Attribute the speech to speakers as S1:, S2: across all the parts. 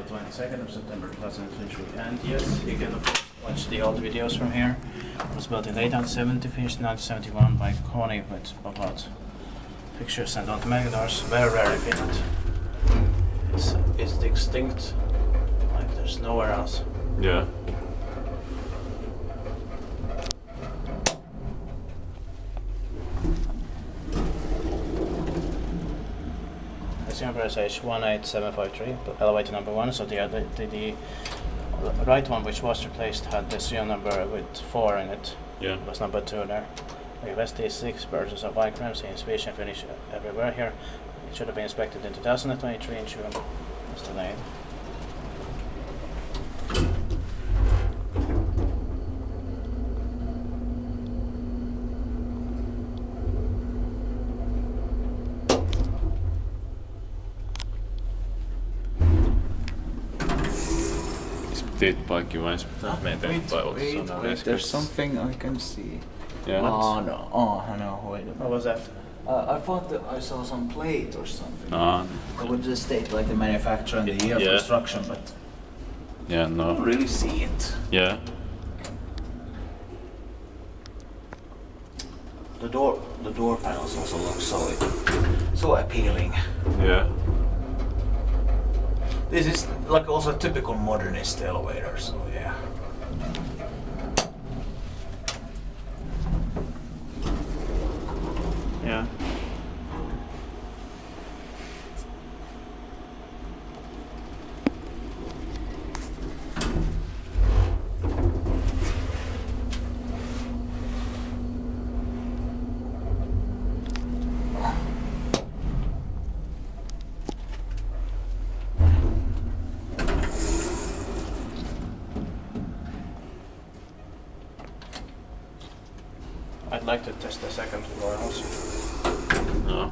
S1: the 22nd of September 2023. And yes, you can of course watch the old videos from here. It was built in late 1970, finished in 1971 by Kone with about fixtures and automatic doors. Very rare in Finland. It's extinct, like there's nowhere else.
S2: Yeah.
S1: The number is H18753, elevator number 1, so the right one, which was replaced, had the serial number with 4 in it.
S2: Yeah.
S1: It was number 2 there. We have ST6 versions of white crimson in Swedish and Finnish everywhere here. It should have been inspected in 2023 in June. It's delayed.
S2: Paikki vain
S3: Wait, there's something I can see.
S2: Yeah.
S3: Oh no, wait a minute.
S1: What was that?
S3: I thought that I saw some plate or something.
S2: It
S3: would just state like the manufacturer and the year of construction, but
S2: yeah,
S3: I
S2: no.
S3: don't really see it.
S2: Yeah.
S3: The door panels also look so appealing.
S2: Yeah.
S3: This is like also a typical modernist elevator, so yeah.
S1: Yeah. I'd like to test the second floor also.
S2: No.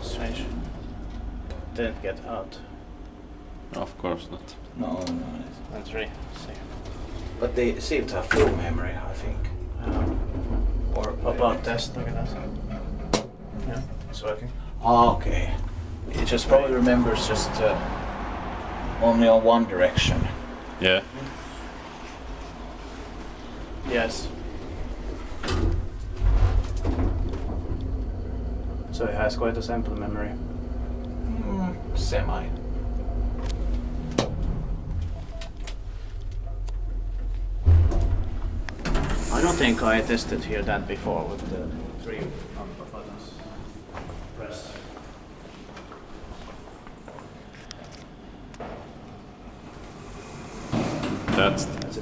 S1: Strange. Didn't get out.
S2: Of course not.
S3: No.
S1: And 3. See.
S3: But they seem to have full memory, I think.
S1: Or about test, look at that. Yeah, it's working.
S3: Ah, okay. It just probably remembers just only on one direction.
S2: Yeah.
S1: Yes. So it has quite a sample memory.
S3: Semi.
S1: I don't think I tested here that before with the 3 buttons pressed.
S2: That's